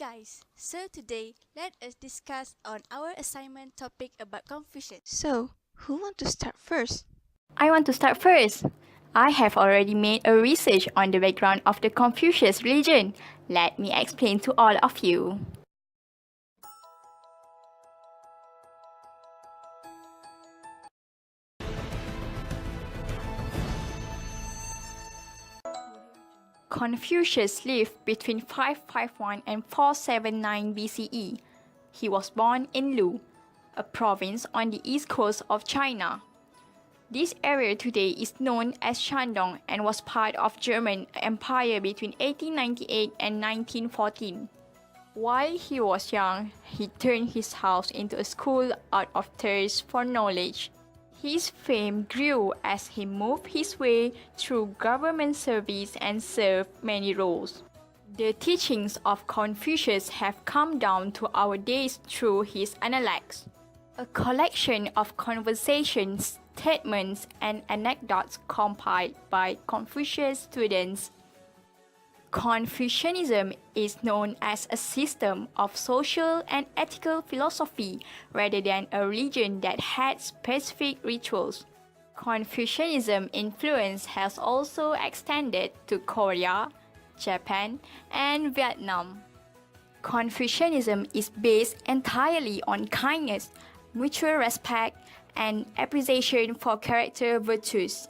guys, so today let us discuss on our assignment topic about Confucius. So, who want to start first? I want to start first. I have already made a research on the background of the Confucius religion. Let me explain to all of you. Confucius lived between 551 and 479 BCE. He was born in Lu, a province on the east coast of China. This area today is known as Shandong and was part of German Empire between 1898 and 1914. While he was young, he turned his house into a school out of thirst for knowledge. His fame grew as he moved his way through government service and served many roles. The teachings of Confucius have come down to our days through his Analects, a collection of conversations, statements, and anecdotes compiled by Confucius students. Confucianism is known as a system of social and ethical philosophy rather than a religion that had specific rituals. Confucianism influence has also extended to Korea, Japan, and Vietnam. Confucianism is based entirely on kindness, mutual respect, and appreciation for character virtues.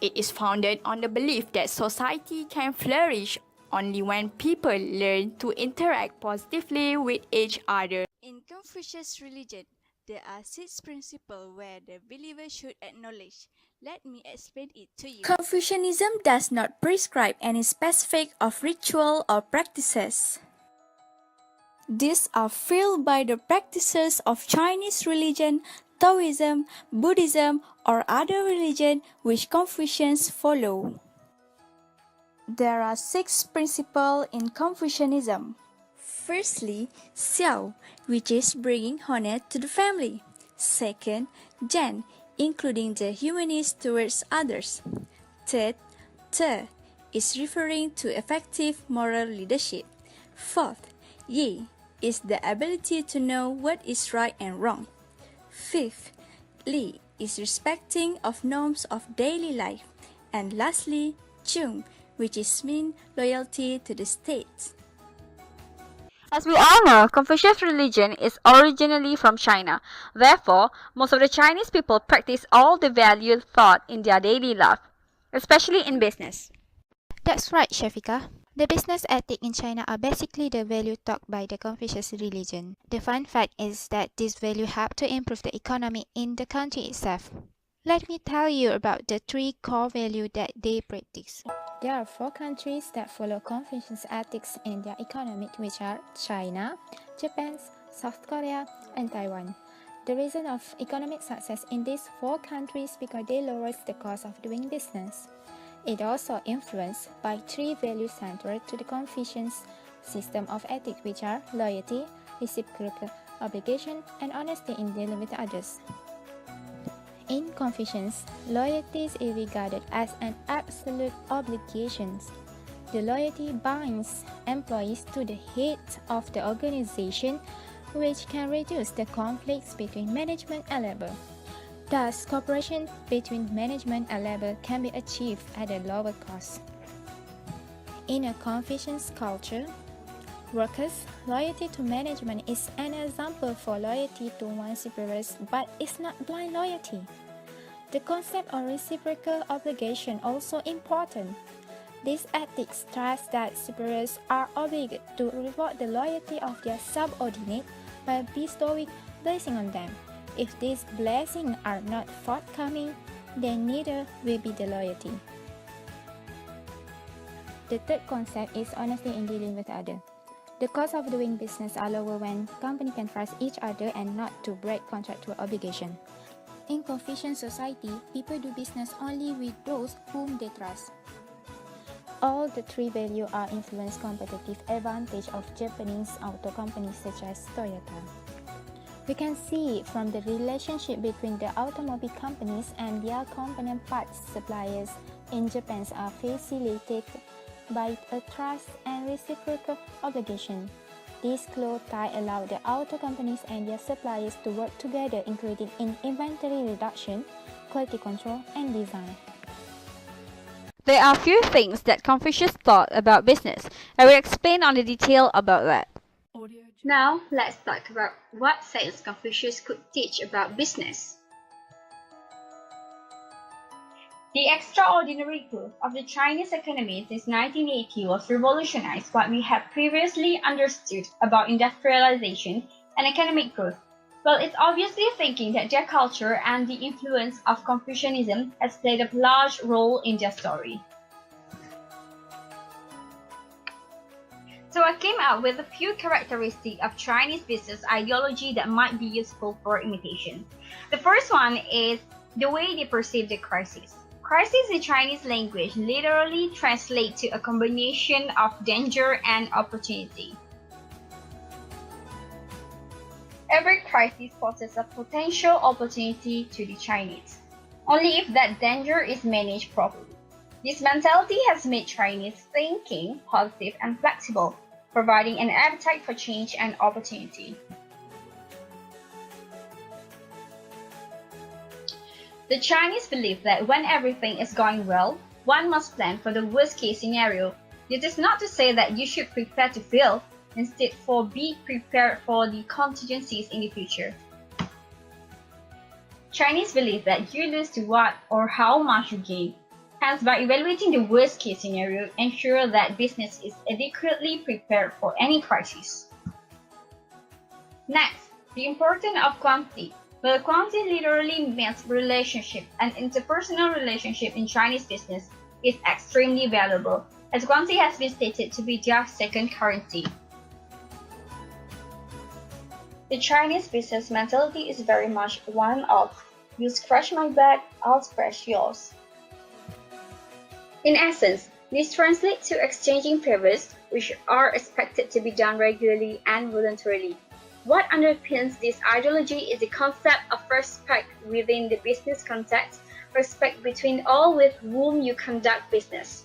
It is founded on the belief that society can flourish only when people learn to interact positively with each other. In Confucius religion, there are 6 principles where the believer should acknowledge. Let me explain it to you. Confucianism does not prescribe any specific of ritual or practices. These are filled by the practices of Chinese religion, Taoism, Buddhism, or other religion which Confucians follow. There are 6 principles in Confucianism. Firstly, Xiao, which is bringing honor to the family. Second, Zhen, including the humanist towards others. Third, Te is referring to effective moral leadership. Fourth, Yi is the ability to know what is right and wrong. Fifth, Li is respecting of norms of daily life. And lastly, Chung, which is mean loyalty to the state. As we all know, Confucius religion is originally from China. Therefore, most of the Chinese people practice all the values taught in their daily life, especially in business. That's right, Syafiqa. The business ethics in China are basically the value taught by the Confucius religion. The fun fact is that these values help to improve the economy in the country itself. Let me tell you about the 3 core values that they practice. There are 4 countries that follow Confucius ethics in their economy, which are China, Japan, South Korea, and Taiwan. The reason of economic success in these 4 countries because they lowers the cost of doing business. It also influenced by 3 values central to the Confucius system of ethics, which are loyalty, reciprocal obligation, and honesty in dealing with others. In Confucius, loyalty is regarded as an absolute obligation. The loyalty binds employees to the head of the organization, which can reduce the conflicts between management and labor. Thus, cooperation between management and labor can be achieved at a lower cost. In a Confucius culture, workers' loyalty to management is an example for loyalty to one's superiors, but it's not blind loyalty. The concept of reciprocal obligation also important. This ethics stress that superiors are obligated to reward the loyalty of their subordinate by bestowing blessing on them. If these blessings are not forthcoming, then neither will be the loyalty. The third concept is honesty in dealing with others. The cost of doing business are lower when companies can trust each other and not to break contractual obligation. In Confucian society, people do business only with those whom they trust. All the 3 values are influence competitive advantage of Japanese auto companies such as Toyota. We can see from the relationship between the automobile companies and their component parts suppliers in Japan are facilitated by a trust and reciprocal obligation. This close tie allowed the auto companies and their suppliers to work together, including in inventory reduction, quality control, and design. There are few things that Confucius thought about business. I will explain on the detail about that. Now, let's talk about what things Confucius could teach about business. The extraordinary growth of the Chinese economy since 1980 was revolutionized what we had previously understood about industrialization and economic growth. Well, it's obviously thinking that their culture and the influence of Confucianism has played a large role in their story. So I came up with a few characteristics of Chinese business ideology that might be useful for imitation. The first one is the way they perceive the crisis. Crisis in Chinese language literally translates to a combination of danger and opportunity. Every crisis poses a potential opportunity to the Chinese, only if that danger is managed properly. This mentality has made Chinese thinking positive and flexible, providing an appetite for change and opportunity. The Chinese believe that when everything is going well, one must plan for the worst-case scenario. This is not to say that you should prepare to fail, instead be prepared for the contingencies in the future. Chinese believe that you lose to what or how much you gain. Hence, by evaluating the worst-case scenario, ensure that business is adequately prepared for any crisis. Next, the importance of quantity. Well, quantity literally means relationship, and interpersonal relationship in Chinese business is extremely valuable, as quantity has been stated to be their second currency. The Chinese business mentality is very much one of, you scratch my back, I'll scratch yours. In essence, this translates to exchanging favors, which are expected to be done regularly and voluntarily. What underpins this ideology is the concept of respect within the business context, respect between all with whom you conduct business.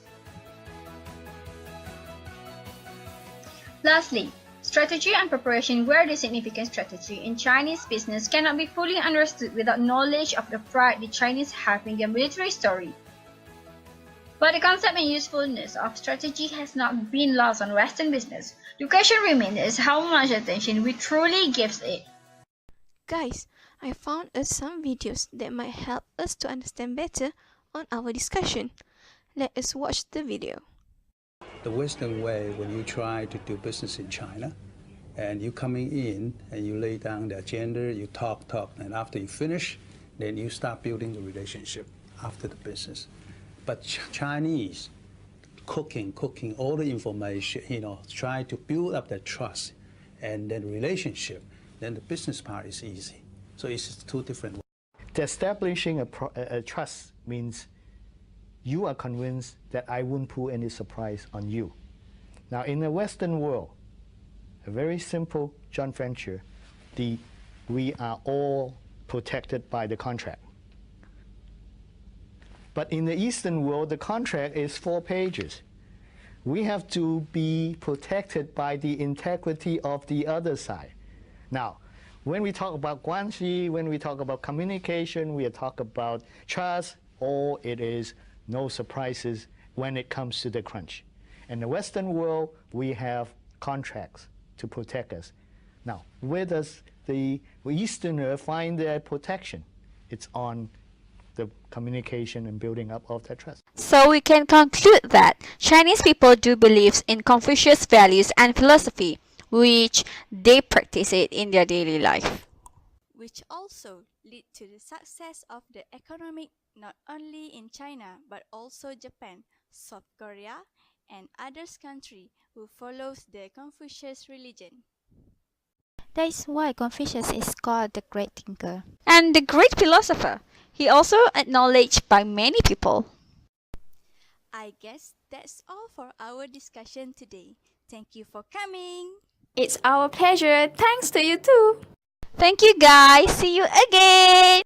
Lastly, strategy and preparation were the significant strategy in Chinese business cannot be fully understood without knowledge of the pride the Chinese have in their military story. But the concept and usefulness of strategy has not been lost on Western business. The question remains is how much attention we truly give it. Guys, I found us some videos that might help us to understand better on our discussion. Let us watch the video. The Western way, when you try to do business in China, and you coming in and you lay down the agenda, you talk, and after you finish, then you start building the relationship after the business. But Chinese, cooking all the information, try to build up that trust and then relationship, then the business part is easy. So it's two different ways. Establishing a trust means you are convinced that I won't put any surprise on you. Now, in the Western world, a very simple joint venture, we are all protected by the contract. But in the Eastern world, the contract is 4 pages. We have to be protected by the integrity of the other side. Now, when we talk about guanxi, when we talk about communication, we talk about trust, all it is no surprises when it comes to the crunch. In the Western world, we have contracts to protect us. Now, where does the Easterner find their protection? It's on the communication and building up of that trust. So we can conclude that Chinese people do believe in Confucius values and philosophy, which they practice it in their daily life. Which also lead to the success of the economic not only in China but also Japan, South Korea, and other countries who follows the Confucius religion. That is why Confucius is called the great thinker. And the great philosopher. He also acknowledged by many people. I guess that's all for our discussion today. Thank you for coming. It's our pleasure. Thanks to you too. Thank you guys. See you again.